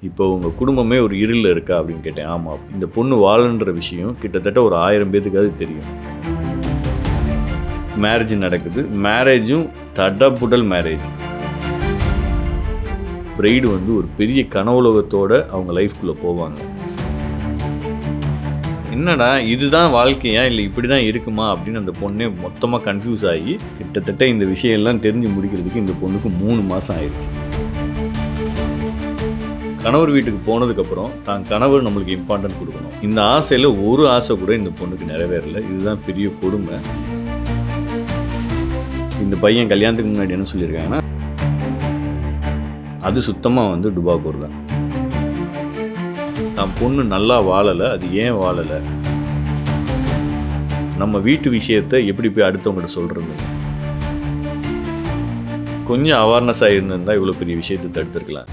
இப்போ உங்கள் குடும்பமே ஒரு இருளில் இருக்கா அப்படின்னு கேட்டேன். ஆமாம். இந்த பொண்ணு வாழன்ற விஷயம் கிட்டத்தட்ட ஒரு 1000 பேத்துக்காவது தெரியும். மேரேஜ் நடக்குது. மேரேஜும் தடபுடல் மேரேஜ். பிரைடு வந்து ஒரு பெரிய கனவுலகத்தோட அவங்க லைஃப்குள்ளே போவாங்க. என்னடா இதுதான் வாழ்க்கையா இல்லை இப்படி தான் இருக்குமா அப்படின்னு அந்த பொண்ணே மொத்தமாக கன்ஃபியூஸ் ஆகி கிட்டத்தட்ட இந்த விஷயம்லாம் தெரிஞ்சு முடிக்கிறதுக்கு இந்த பொண்ணுக்கு 3 மாதம் ஆயிடுச்சு. கணவர் வீட்டுக்கு போனதுக்கப்புறம் தான் கணவர் நம்மளுக்கு இம்பார்ட்டன்ட் கொடுக்கணும். இந்த ஆசையில் ஒரு ஆசை கூட இந்த பொண்ணுக்கு நிறைவேறலை. இதுதான் பெரிய கொடுமை. இந்த பையன் கல்யாணத்துக்கு முன்னாடி என்ன சொல்லியிருக்காங்கன்னா, அது சுத்தமாக வந்து டுபாக்கூர் தான். தான் பொண்ணு நல்லா வாழலை, அது ஏன் வாழலை, நம்ம வீட்டு விஷயத்தை எப்படி போய் அடுத்தவங்கள்ட்ட சொல்கிறது, கொஞ்சம் அவேர்னஸாக இருந்திருந்தால் இவ்வளோ பெரிய விஷயத்தை தடுத்துருக்கலாம்.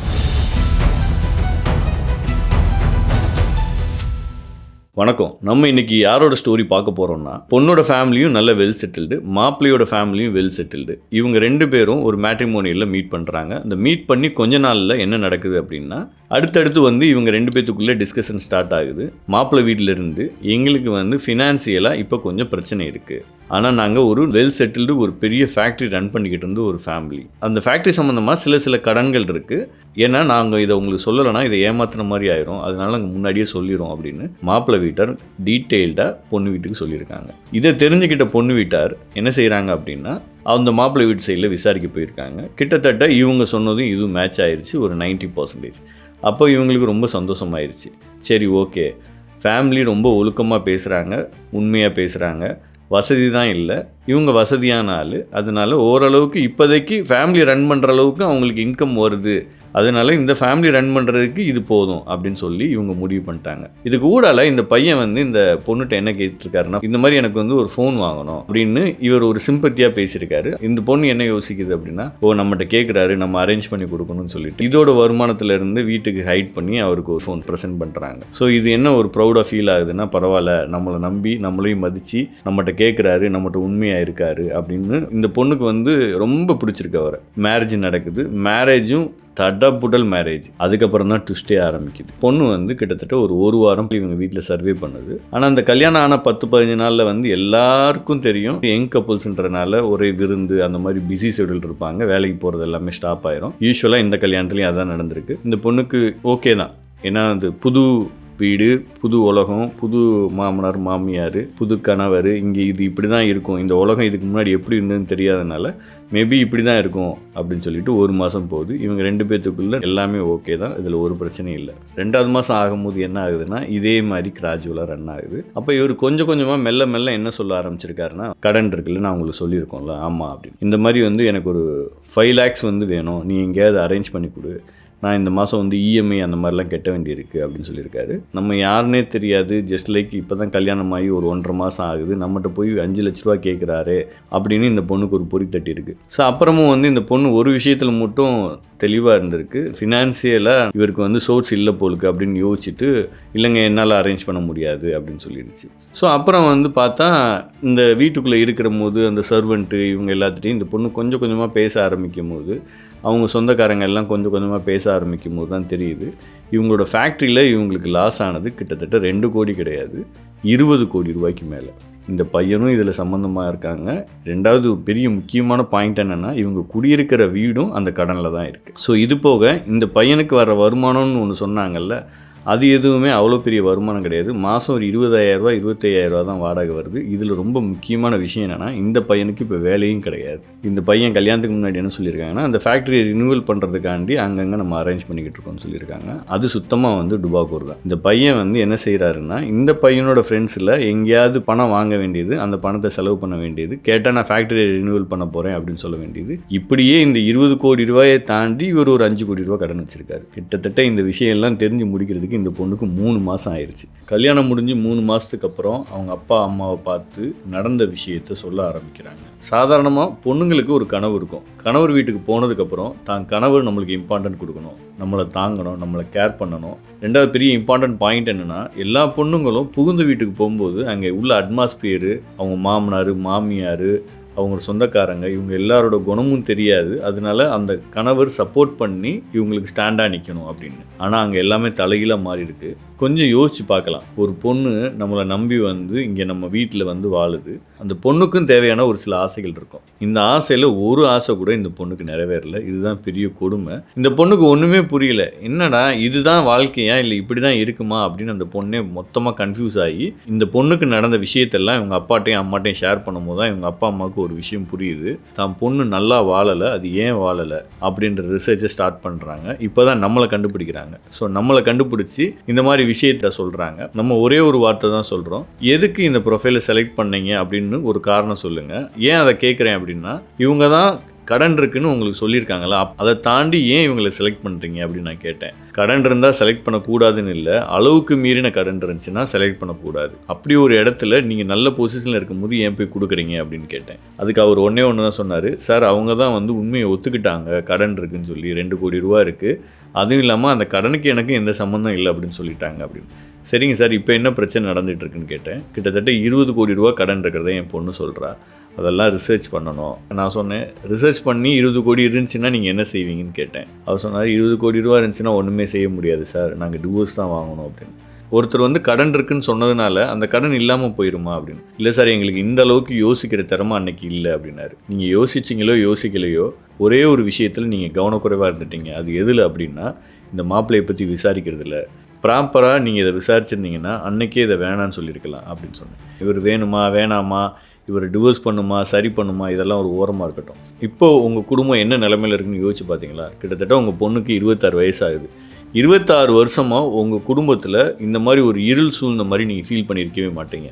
வணக்கம். நம்ம இன்னைக்கு யாரோட ஸ்டோரி பார்க்க போகிறோம்னா, பொண்ணோட ஃபேமிலியும் நல்ல வெல் செட்டில்டு, மாப்பிள்ளையோட ஃபேமிலியும் வெல் செட்டில்டு. இவங்க 2 பேரும் ஒரு மேட்ரிமோனியில் மீட் பண்ணுறாங்க. அந்த மீட் பண்ணி கொஞ்ச நாளில் என்ன நடக்குது அப்படின்னா, அடுத்தடுத்து வந்து இவங்க 2 பேத்துக்குள்ளே டிஸ்கஷன் ஸ்டார்ட் ஆகுது. மாப்பிள்ளை வீட்டிலேருந்து எங்களுக்கு வந்து ஃபினான்சியலாக இப்போ கொஞ்சம் பிரச்சனை இருக்குது. ஆனால் நாங்கள் ஒரு வெல் செட்டில்டு ஒரு பெரிய ஃபேக்ட்ரி ரன் பண்ணிக்கிட்டு இருந்த ஒரு ஃபேமிலி. அந்த ஃபேக்ட்ரி சம்மந்தமாக சில கடன்கள் இருக்குது. ஏன்னா நாங்கள் இதை உங்களுக்கு சொல்லலைன்னா இதை ஏமாத்துன மாதிரி ஆயிரும், அதனால நாங்கள் முன்னாடியே சொல்லிடுறோம் அப்படின்னு மாப்பிள்ளை வீட்டார் டீட்டெயில்டாக பொண்ணு வீட்டுக்கு சொல்லியிருக்காங்க. இதை தெரிஞ்சுக்கிட்ட பொண்ணு வீட்டார் என்ன செய்கிறாங்க அப்படின்னா, அந்த மாப்பிள்ளை வீட்டு சைடில் விசாரிக்க போயிருக்காங்க. கிட்டத்தட்ட இவங்க சொன்னதும் இதுவும் மேட்ச் ஆயிடுச்சு ஒரு 90%. அப்போ இவங்களுக்கு ரொம்ப சந்தோஷமாயிருச்சு. சரி, ஓகே, ஃபேமிலி ரொம்ப ஒழுக்கமாக பேசுகிறாங்க, உண்மையாக பேசுகிறாங்க, வசதி தான் இல்லை, இவங்க வசதியான ஆள், அதனால ஓரளவுக்கு இப்போதைக்கு ஃபேமிலி ரன் பண்ணுற அளவுக்கு அவங்களுக்கு இன்கம் வருது, அதனால இந்த ஃபேமிலி ரன் பண்ணுறதுக்கு இது போதும் அப்படின்னு சொல்லி இவங்க முடிவு பண்ணிட்டாங்க. இதுக்கு ஊடால இந்த பையன் வந்து இந்த பொண்ணுகிட்ட என்ன கேட்டுருக்காருன்னா, இந்த மாதிரி எனக்கு வந்து ஒரு ஃபோன் வாங்கணும் அப்படின்னு இவர் ஒரு சிம்பத்தியாக பேசியிருக்காரு. இந்த பொண்ணு என்ன யோசிக்குது அப்படின்னா, நம்மகிட்ட கேட்குறாரு, நம்ம அரேஞ்ச் பண்ணி கொடுக்கணும்னு சொல்லிட்டு இதோட வருமானத்தில் இருந்து வீட்டுக்கு ஹைட் பண்ணி அவருக்கு ஒரு ஃபோன் ப்ரெசென்ட் பண்ணுறாங்க. ஸோ இது என்ன ஒரு ப்ரௌடாக ஃபீல் ஆகுதுன்னா, பரவாயில்ல, நம்மளை நம்பி நம்மளையும் மதித்து நம்மகிட்ட கேட்குறாரு, நம்மகிட்ட உண்மையாக இருக்காரு அப்படின்னு இந்த பொண்ணுக்கு வந்து ரொம்ப பிடிச்சிருக்கு அவரை. மேரேஜ் நடக்குது. மேரேஜும் தடபுடல் மேரேஜ். அதுக்கப்புறம் தான் ட்விஸ்டே ஆரம்பிக்குது. பொண்ணு வந்து கிட்டத்தட்ட ஒரு வாரம் இவங்க வீட்டில் சர்வே பண்ணுது. ஆனால் அந்த கல்யாணம் ஆன 10-15 நாளில் வந்து எல்லாருக்கும் தெரியும், யங் கப்புள்ஸ்ன்றனால ஒரே விருந்து அந்த மாதிரி பிஸி ஷெடியூல் இருப்பாங்க, வேலைக்கு போகிறது எல்லாமே ஸ்டாப் ஆயிரும். யூஸ்வலாக இந்த கல்யாணத்துலேயும் அதான் நடந்திருக்கு. இந்த பொண்ணுக்கு ஓகே தான், ஏன்னா அந்த புது வீடு, புது உலகம், புது மாமனார் மாமியார், புது கணவர், இங்கே இது இப்படி தான் இருக்கும், இந்த உலகம் இதுக்கு முன்னாடி எப்படி இருந்ததுன்னு தெரியாதனால மேபி இப்படி தான் இருக்கும் அப்படின்னு சொல்லிட்டு 1 மாதம் போகுது. இவங்க 2 பேத்துக்குள்ளே எல்லாமே ஓகே தான், இதில் ஒரு பிரச்சனையும் இல்லை. 2வது மாதம் ஆகும்போது என்ன ஆகுதுன்னா, இதே மாதிரி கிராஜுவலாக ரன் ஆகுது. அப்போ இவர் கொஞ்சம் கொஞ்சமாக மெல்ல மெல்ல என்ன சொல்ல ஆரம்பிச்சிருக்காருன்னா, கடன் இருக்குல்ல, நான் உங்களுக்கு சொல்லியிருக்கோம்ல, ஆமாம் அப்படின்னு, இந்த மாதிரி வந்து எனக்கு ஒரு 5 lakhs வந்து வேணும், நீ எங்கேயாவது அரேஞ்ச் பண்ணி கொடு, நான் இந்த மாதம் வந்து இஎம்ஐ அந்த மாதிரிலாம் கட்ட வேண்டியிருக்கு அப்படின்னு சொல்லியிருக்காரு. நம்ம யாருன்னே தெரியாது, ஜஸ்ட் லைக் இப்போ தான் கல்யாணம் ஆகி ஒரு 1.5 மாதம் ஆகுது, நம்மகிட்ட போய் 5 லட்ச ரூபா கேட்குறாரு அப்படின்னு இந்த பொண்ணுக்கு ஒரு பொறி தட்டி இருக்குது. ஸோ அப்புறமும் வந்து இந்த பொண்ணு ஒரு விஷயத்தில் மட்டும் தெளிவாக இருந்திருக்கு, ஃபினான்சியலாக இவருக்கு வந்து சோர்ஸ் இல்லை போலுக்கு அப்படின்னு யோசிச்சுட்டு, இல்லைங்க என்னால் அரேஞ்ச் பண்ண முடியாது அப்படின்னு சொல்லிடுச்சு. ஸோ அப்புறம் வந்து பார்த்தா இந்த வீட்டுக்குள்ளே இருக்கிற போது அந்த சர்வெண்ட்டு இவங்க எல்லாத்துட்டையும் இந்த பொண்ணு கொஞ்சம் கொஞ்சமாக பேச ஆரம்பிக்கும் போது, அவங்க சொந்தக்காரங்க எல்லாம் கொஞ்சம் கொஞ்சமாக பேச ஆரம்பிக்கும் போது தான் தெரியுது, இவங்களோட ஃபேக்ட்ரியில் இவங்களுக்கு லாஸ் ஆனது கிட்டத்தட்ட 2 கோடி கிடையாது, 20 கோடி ரூபாய்க்கு மேலே. இந்த பையனும் இதில் சம்மந்தமாக இருக்காங்க. 2வது பெரிய முக்கியமான பாயிண்ட் என்னென்னா, இவங்க குடியிருக்கிற வீடும் அந்த கடனில் தான் இருக்குது. ஸோ இது போக இந்த பையனுக்கு வர வருமானம்னு ஒன்று சொன்னாங்கல்ல, அது எதுவுமே அவ்வளோ பெரிய வருமானம் கிடையாது. மாதம் ஒரு 20,000 ரூபா 25,000 ரூபா தான் வாடகை வருது. இதில் ரொம்ப முக்கியமான விஷயம் என்னென்னா, இந்த பையனுக்கு இப்போ வேலையும் கிடையாது. இந்த பையன் கல்யாணத்துக்கு முன்னாடி என்ன சொல்லியிருக்காங்கன்னா, அந்த ஃபேக்ட்ரியை ரினியூவல் பண்ணுறதுக்காண்டி அங்கங்கே நம்ம அரேஞ்ச் பண்ணிக்கிட்டு இருக்கோம்னு சொல்லியிருக்காங்க. அது சுத்தமாக வந்து டுபாக்கூர் தான். இந்த பையன் வந்து என்ன செய்கிறாருன்னா, இந்த பையனோட ஃப்ரெண்ட்ஸில் எங்கேயாவது பணம் வாங்க வேண்டியது, அந்த பணத்தை செலவு பண்ண வேண்டியது, கேட்டால் நான் ஃபேக்ட்ரியை ரினியூவல் பண்ண போகிறேன் அப்படின்னு சொல்ல வேண்டியது, இப்படியே இந்த 20 கோடி ரூபாயை தாண்டி இவர் ஒரு 5 கோடி ரூபா கடன் வச்சிருக்காரு. கிட்டத்தட்ட இந்த விஷயம்லாம் தெரிஞ்சு முடிக்கிறதுக்கு இந்த பொண்ணுக்கு 3 மாதம் ஆயிடுச்சு. கல்யாணம் முடிஞ்சு 3 மாதத்துக்கு அப்புறம் அவங்க அப்பா அம்மாவை பார்த்து நடந்த விஷயத்த சொல்ல ஆரம்பிக்கிறாங்க. சாதாரணமாக பொண்ணுங்களுக்கு ஒரு கனவு இருக்கும். கணவர் வீட்டுக்கு போனதுக்கப்புறம் தான் கணவர் நம்மளுக்கு இம்பார்ட்டன்ட் கொடுக்கணும், நம்மளை தாங்கணும், நம்மளை கேர் பண்ணணும். 2வது பெரிய இம்பார்ட்டன்ட் பாயிண்ட் என்னென்னா, எல்லா பொண்ணுங்களும் புகுந்த வீட்டுக்கு போகும்போது அங்கே உள்ள அட்மாஸ்பியரு, அவங்க மாமனார் மாமியார், அவங்க சொந்தக்காரங்க, இவங்க எல்லாரோட குணமும் தெரியாது. அதனால அந்த கணவர் சப்போர்ட் பண்ணி இவங்களுக்கு ஸ்டாண்டாக நிற்கணும் அப்படின்னு. ஆனால் அங்கே எல்லாமே தலைகீழாக மாறி இருக்கு. கொஞ்சம் யோசிச்சு பார்க்கலாம். ஒரு பொண்ணு நம்மளை நம்பி வந்து இங்கே நம்ம வீட்டில் வந்து வாழுது. அந்த பொண்ணுக்கும் தேவையான ஒரு சில ஆசைகள் இருக்கும். இந்த ஆசையில் ஒரு ஆசை கூட இந்த பொண்ணுக்கு நிறைவேறல. இதுதான் பெரிய கொடுமை. இந்த பொண்ணுக்கு ஒன்றுமே புரியல. என்னடா இதுதான் வாழ்க்கையா இல்லை இப்படி தான் இருக்குமா அப்படின்னு அந்த பொண்ணே மொத்தமாக கன்ஃபியூஸ் ஆகி இந்த பொண்ணுக்கு நடந்த விஷயத்தெல்லாம் இவங்க அப்பாட்டையும் அம்மாட்டையும் ஷேர் பண்ணும்போது தான் இவங்க அப்பா அம்மாவுக்கு ஒரு விஷயம் புரியுது. தான் பொண்ணு நல்லா வாழலை, அது ஏன் வாழலை அப்படின்ற ரிசர்ச்சை ஸ்டார்ட் பண்ணுறாங்க. இப்போ தான் நம்மளை கண்டுபிடிக்கிறாங்க. ஸோ நம்மளை கண்டுபிடிச்சி இந்த மாதிரி விஷயத்த சொல்கிறாங்க. நம்ம ஒரே ஒரு வார்த்தை தான் சொல்கிறோம், எதுக்கு இந்த ப்ரொஃபைலை செலக்ட் பண்ணீங்க அப்படின்னு ஒரு காரணம் சொல்லுங்கள். ஏன் அதை கேட்குறேன் அப்படின்னா, இவங்க தான் கடன் இருக்குன்னு உங்களுக்கு சொல்லியிருக்காங்களா, அதை தாண்டி ஏன் இவங்களை செலக்ட் பண்ணுறீங்க அப்படின்னு நான் கேட்டேன். கடன் இருந்தால் செலக்ட் பண்ணக்கூடாதுன்னு இல்லை, அளவுக்கு மீறின கடன் இருந்துச்சுன்னா செலக்ட் பண்ணக்கூடாது. அப்படி ஒரு இடத்துல நீங்கள் நல்ல பொசிஷனில் இருக்கும்போது ஏன் போய் கொடுக்குறீங்க அப்படின்னு கேட்டேன். அதுக்கு அவர் ஒன்றே ஒன்று தான் சொன்னார், சார் அவங்க தான் வந்து உண்மையை ஒத்துக்கிட்டாங்க, கடன் இருக்குன்னு சொல்லி 2 கோடி ரூபா இருக்குது, அதுவும் இல்லாமல் அந்த கடனுக்கு எனக்கு எந்த சம்மந்தம் இல்லை அப்படின்னு சொல்லிட்டாங்க அப்படின்னு. சரிங்க சார், இப்போ என்ன பிரச்சனை நடந்துகிட்டு இருக்குன்னு கேட்டேன். கிட்டத்தட்ட 20 கோடி ரூபா கடன் இருக்கிறத என் பொண்ணு சொல்கிறா. அதெல்லாம் ரிசர்ச் பண்ணணும். நான் சொன்னேன், ரிசர்ச் பண்ணி 20 கோடி இருந்துச்சுன்னா நீங்கள் என்ன செய்வீங்கன்னு கேட்டேன். அவர் சொன்னார், 20 கோடி ரூபா இருந்துச்சுன்னா ஒன்றுமே செய்ய முடியாது சார், நாங்கள் டிவோர்ஸ் தான் வாங்கணும் அப்படின்னு. ஒருத்தர் வந்து கடன் இருக்குன்னு சொன்னதுனால அந்த கடன் இல்லாமல் போயிடுமா அப்படின்னு. இல்லை சார், எங்களுக்கு இந்த அளவுக்கு யோசிக்கிற திறமை அன்னைக்கு இல்லை அப்படின்னாரு. நீங்கள் யோசிச்சிங்களோ யோசிக்கலையோ ஒரே ஒரு விஷயத்தில் நீங்கள் கவனக்குறைவாக இருந்துட்டீங்க. அது எதில் அப்படின்னா, இந்த மாப்பிள்ளையை பற்றி விசாரிக்கிறது இல்லை. ப்ராப்பராக நீங்கள் இதை விசாரிச்சிருந்தீங்கன்னா அன்றைக்கே இதை வேணான்னு சொல்லியிருக்கலாம் அப்படின்னு சொன்னேன். இவர் வேணுமா வேணாமா, இவர் டிவோர்ஸ் பண்ணுமா சரி பண்ணுமா, இதெல்லாம் ஒரு ஓரமாக இருக்கட்டும். இப்போது உங்கள் குடும்பம் என்ன நிலைமையில் இருக்குன்னு யோசிச்சு பார்த்தீங்களா? கிட்டத்தட்ட உங்கள் பொண்ணுக்கு 26 வயசாகுது. 26 வருஷமாக உங்கள் குடும்பத்தில் இந்த மாதிரி ஒரு இருள் சூழ்ந்த மாதிரி நீங்கள் ஃபீல் பண்ணியிருக்கவே மாட்டீங்க.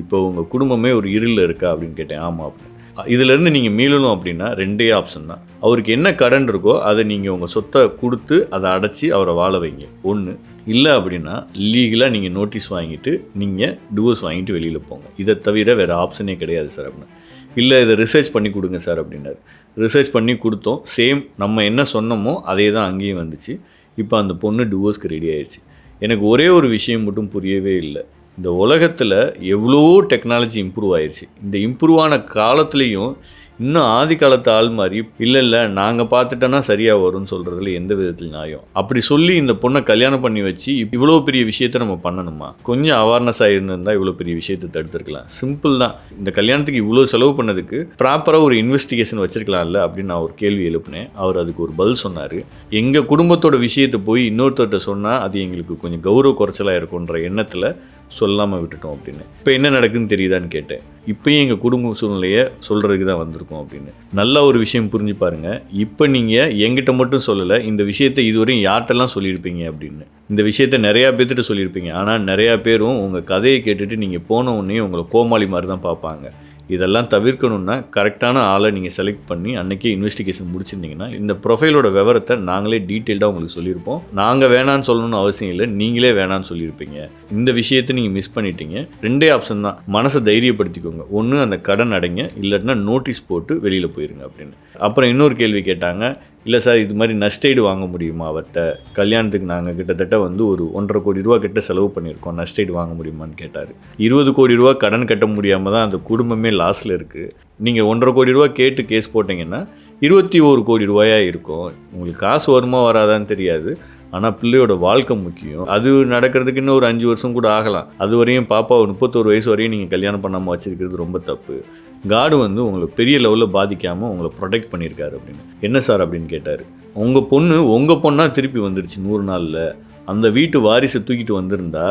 இப்போ உங்கள் குடும்பமே ஒரு இருளில் இருக்கா அப்படின்னு கேட்டேன். ஆமாம் அப்படின்னு. இதிலேருந்து நீங்கள் மீளணும் அப்படின்னா 2 ஆப்ஷன் தான். அவருக்கு என்ன கடன் இருக்கோ அதை நீங்கள் உங்கள் சொத்தை கொடுத்து அதை அடைச்சி அவரை வாழ வைங்க. ஒன்று. இல்லை அப்படின்னா லீகலாக நீங்கள் நோட்டீஸ் வாங்கிட்டு நீங்கள் டிவோர்ஸ் வாங்கிட்டு வெளியில் போங்க. இதை தவிர வேறு ஆப்ஷனே கிடையாது சார் அப்படின்னு. இல்லை இதை ரிசர்ச் பண்ணி கொடுங்க சார் அப்படின்னாரு. ரிசர்ச் பண்ணி கொடுத்தோம். சேம் நம்ம என்ன சொன்னோமோ அதே தான் அங்கேயும் வந்துச்சு. இப்போ அந்த பொண்ணு டிவோர்ஸ்க்கு ரெடி ஆயிடுச்சு. எனக்கு ஒரே ஒரு விஷயம் மட்டும் புரியவே இல்லை. இந்த உலகத்தில் எவ்வளோ டெக்னாலஜி இம்ப்ரூவ் ஆயிடுச்சு. இந்த இம்ப்ரூவ் ஆன காலத்துலேயும் இன்னும் ஆதி காலத்து ஆள் மாதிரி இல்லை நாங்கள் பார்த்துட்டோன்னா சரியாக வரும்னு சொல்கிறதுல எந்த விதத்தில் நியாயம்? அப்படி சொல்லி இந்த பொண்ணை கல்யாணம் பண்ணி வச்சு இவ்வளோ பெரிய விஷயத்த நம்ம பண்ணணுமா? கொஞ்சம் அவேர்னஸாக இருந்திருந்தால் இவ்வளோ பெரிய விஷயத்தை தடுத்துருக்கலாம். சிம்பிள் தான். இந்த கல்யாணத்துக்கு இவ்வளோ செலவு பண்ணதுக்கு ப்ராப்பராக ஒரு இன்வெஸ்டிகேஷன் வச்சிருக்கலாம்ல அப்படின்னு நான் ஒரு கேள்வி எழுப்பினேன். அவர் அதுக்கு ஒரு பதில் சொன்னார். எங்கள் குடும்பத்தோட விஷயத்தை போய் இன்னொருத்தர்கிட்ட சொன்னால் அது எங்களுக்கு கொஞ்சம் கௌரவ குறைச்சலாக இருக்குன்ற எண்ணத்தில் சொல்லாமல் விட்டுட்டோம் அப்படின்னு. இப்போ என்ன நடக்குதுன்னு தெரியுதான்னு கேட்டேன். இப்போயும் எங்கள் குடும்ப சூழ்நிலையை சொல்கிறதுக்கு தான் வந்திருக்கோம் அப்படின்னு. நல்ல ஒரு விஷயம் புரிஞ்சு பாருங்கள். இப்போ நீங்கள் என்கிட்ட மட்டும் சொல்லலை, இந்த விஷயத்தை இதுவரையும் யார்கிட்டலாம் சொல்லியிருப்பீங்க அப்படின்னு. இந்த விஷயத்த நிறையா பேர்த்திட்ட சொல்லியிருப்பீங்க. ஆனால் நிறையா பேரும் உங்கள் கதையை கேட்டுட்டு நீங்கள் போன உடனே உங்களை கோமாளி மாதிரி தான் பார்ப்பாங்க. இதெல்லாம் தவிர்க்கணுன்னா கரெக்டான ஆளை நீங்கள் செலக்ட் பண்ணி அன்றைக்கே இன்வெஸ்டிகேஷன் முடிச்சிருந்தீங்கன்னா இந்த ப்ரொஃபைலோட விவரத்தை நாங்களே டீட்டெயில்டாக உங்களுக்கு சொல்லியிருப்போம். நாங்கள் வேணான்னு சொல்லணும்னு அவசியம் இல்லை, நீங்களே வேணான்னு சொல்லியிருப்பீங்க. இந்த விஷயத்தை நீங்கள் மிஸ் பண்ணிட்டீங்க. 2 ஆப்ஷன் தான். மனசை தைரியப்படுத்திக்கோங்க. ஒன்று அந்த கடன் அடைங்க, இல்லைன்னா நோட்டீஸ் போட்டு வெளியில் போயிருங்க அப்படின்னு. அப்புறம் இன்னொரு கேள்வி கேட்டாங்க. இல்லை சார், இது மாதிரி நஷ்டஈடு வாங்க முடியுமா அவர்கிட்ட? கல்யாணத்துக்கு நாங்கள் கிட்டத்தட்ட வந்து ஒரு 1.5 கோடி ரூபா கிட்ட செலவு பண்ணியிருக்கோம், நஷ்டஈடு வாங்க முடியுமான்னு கேட்டார். 20 கோடி ரூபா கடன் கட்ட முடியாமல் தான் அந்த குடும்பமே லாஸில் இருக்குது. நீங்கள் 1.5 கோடி ரூபா கேட்டு கேஸ் போட்டிங்கன்னா 21 கோடி ரூபாயாக இருக்கும். உங்களுக்கு காசு வருமா வராதான்னு தெரியாது, ஆனால் பிள்ளையோட வாழ்க்கை முக்கியம். அது நடக்கிறதுக்கு இன்னும் ஒரு 5 வருஷம் கூட ஆகலாம். அது வரையும் பாப்பாவை 31 வயசு வரையும் நீங்கள் கல்யாணம் பண்ணாமல் வச்சுருக்கிறது ரொம்ப தப்பு. காடு வந்து உங்களை பெரிய லெவலில் பாதிக்காமல் உங்களை ப்ரொடெக்ட் பண்ணியிருக்காரு அப்படின்னு. என்ன சார் அப்படின்னு கேட்டார். உங்கள் பொண்ணு உங்கள் பொண்ணாக திருப்பி வந்துடுச்சு 100 நாளில். அந்த வீட்டு வாரிசை தூக்கிட்டு வந்திருந்தா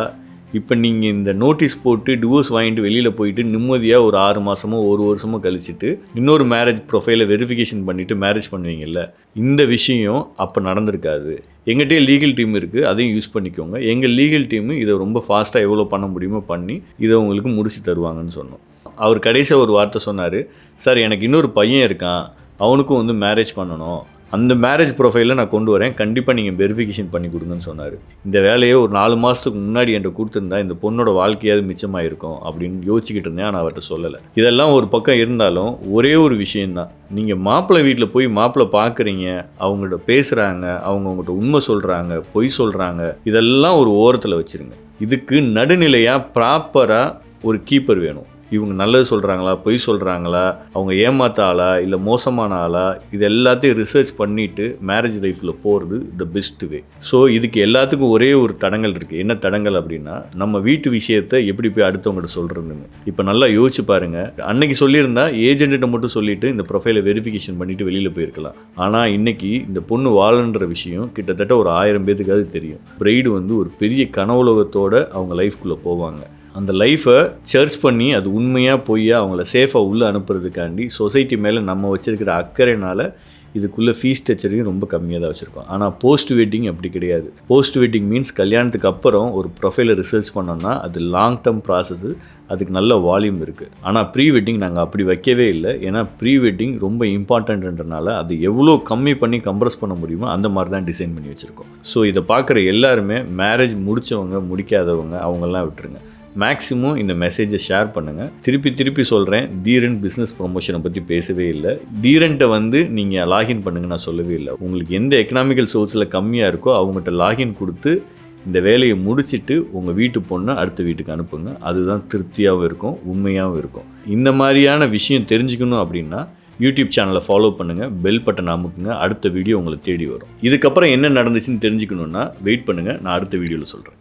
இப்போ நீங்கள் இந்த நோட்டீஸ் போட்டு டிவோர்ஸ் வாங்கிட்டு வெளியில் போயிட்டு நிம்மதியாக ஒரு 6 மாதமோ 1 வருஷமோ கழிச்சிட்டு இன்னொரு மேரேஜ் ப்ரொஃபைலை வெரிஃபிகேஷன் பண்ணிவிட்டு மேரேஜ் பண்ணுவீங்கல்ல, இந்த விஷயம் அப்போ நடந்திருக்காது. எங்கிட்டே லீகல் டீம் இருக்குது, அதையும் யூஸ் பண்ணிக்கோங்க. எங்கள் லீகல் டீமு இதை ரொம்ப ஃபாஸ்ட்டாக எவ்வளோ பண்ண முடியுமோ பண்ணி இதை உங்களுக்கு முடிச்சு தருவாங்கன்னு சொன்னோம். அவர் கடைசியாக ஒரு வார்த்தை சொன்னார். சார், எனக்கு இன்னொரு பையன் இருக்கான், அவனுக்கும் வந்து மேரேஜ் பண்ணணும், அந்த மேரேஜ் ப்ரொஃபைலில் நான் கொண்டு வரேன், கண்டிப்பாக நீங்கள் வெரிஃபிகேஷன் பண்ணி கொடுங்கன்னு சொன்னார். இந்த வேலையை ஒரு 4 மாதத்துக்கு முன்னாடி என்கிட்ட கொடுத்துருந்தா இந்த பொண்ணோட வாழ்க்கையாவது மிச்சமாக இருக்கும் அப்படின்னு யோசிச்சுக்கிட்டு இருந்தேன். ஆனால் அவர்கிட்ட சொல்லலை. இதெல்லாம் ஒரு பக்கம் இருந்தாலும் ஒரே ஒரு விஷயந்தான், நீங்கள் மாப்பிள்ளை வீட்டில் போய் மாப்பிள்ளை பார்க்குறீங்க, அவங்கள்ட்ட பேசுகிறாங்க, அவங்க உங்கள்கிட்ட உண்மை சொல்கிறாங்க, பொய் சொல்கிறாங்க, இதெல்லாம் ஒரு ஓரத்தில் வச்சுருங்க. இதுக்கு நடுநிலையாக ப்ராப்பராக ஒரு கீப்பர் வேணும். இவங்க நல்லது சொல்கிறாங்களா, பொய் சொல்கிறாங்களா, அவங்க ஏமாத்த ஆளா, இல்லை மோசமான ஆளா, இது எல்லாத்தையும் ரிசர்ச் பண்ணிவிட்டு மேரேஜ் லைஃப்பில் போகிறது த பெஸ்ட் வே. ஸோ இதுக்கு எல்லாத்துக்கும் ஒரே ஒரு தடங்கள் இருக்குது. என்ன தடங்கள் அப்படின்னா, நம்ம வீட்டு விஷயத்தை எப்படி போய் அடுத்தவங்கள்ட்ட சொல்கிறதுன்னு. இப்போ நல்லா யோசிச்சு பாருங்கள். அன்னைக்கு சொல்லியிருந்தா ஏஜென்ட்ட மட்டும் சொல்லிவிட்டு இந்த ப்ரொஃபைலை வெரிஃபிகேஷன் பண்ணிவிட்டு வெளியில் போயிருக்கலாம். ஆனால் இன்றைக்கி இந்த பொண்ணு வாழன்ற விஷயம் கிட்டத்தட்ட ஒரு 1000 பேத்துக்காவது தெரியும். பிரைடு வந்து ஒரு பெரிய கனவுலகத்தோடு அவங்க லைஃப்குள்ளே போவாங்க. அந்த லைஃப்பை சர்ச் பண்ணி அது உண்மையாக பொய்யா அவங்கள சேஃபாக உள்ளே அனுப்புறதுக்காண்டி சொசைட்டி மேலே நம்ம வச்சுருக்கிற அக்கறைனால இதுக்குள்ளே ஃபீஸ் ஸ்ட்ரக்சரையும் ரொம்ப கம்மியாக தான் வச்சுருக்கோம். ஆனால் போஸ்ட் வெட்டிங் அப்படி கிடையாது. போஸ்ட் வெட்டிங் மீன்ஸ் கல்யாணத்துக்கு அப்புறம் ஒரு ப்ரொஃபைலை ரிசர்ச் பண்ணோம்னா அது லாங் டேர்ம் ப்ராசஸ்ஸு, அதுக்கு நல்ல வால்யூம் இருக்குது. ஆனால் ப்ரீ வெட்டிங் நாங்கள் அப்படி வைக்கவே இல்லை. ஏன்னா ப்ரீ வெட்டிங் ரொம்ப இம்பார்ட்டன்ட்ன்றனால அது எவ்வளோ கம்மி பண்ணி கம்ப்ரஸ் பண்ண முடியுமோ அந்த மாதிரி தான் டிசைன் பண்ணி வச்சுருக்கோம். ஸோ இதை பார்க்குற எல்லாருமே மேரேஜ் முடித்தவங்க முடிக்காதவங்க அவங்கெல்லாம் விட்டுருங்க. மேக்ஸிமம் இந்த மெசேஜை ஷேர் பண்ணுங்கள். திருப்பி சொல்கிறேன், தீரன் பிஸ்னஸ் ப்ரொமோஷனை பற்றி பேசவே இல்லை. தீரன்ட்ட வந்து நீங்கள் லாகின் பண்ணுங்க நான் சொல்லவே இல்லை. உங்களுக்கு எந்த எக்கனாமிக்கல் சோர்ஸில் கம்மியாக இருக்கோ அவங்ககிட்ட லாகின் கொடுத்து இந்த வேலையை முடிச்சுட்டு உங்கள் வீட்டு பொண்ணை அடுத்த வீட்டுக்கு அனுப்புங்க. அதுதான் திருப்தியாகவும் இருக்கும், உண்மையாகவும் இருக்கும். இந்த மாதிரியான விஷயம் தெரிஞ்சுக்கணும் அப்படின்னா யூடியூப் சேனலை ஃபாலோ பண்ணுங்கள், பெல் பட்டன் அமுக்குங்க. அடுத்த வீடியோ உங்களை தேடி வரும். இதுக்கப்புறம் என்ன நடந்துச்சுன்னு தெரிஞ்சுக்கணுன்னா வெயிட் பண்ணுங்கள், நான் அடுத்த வீடியோவில் சொல்கிறேன்.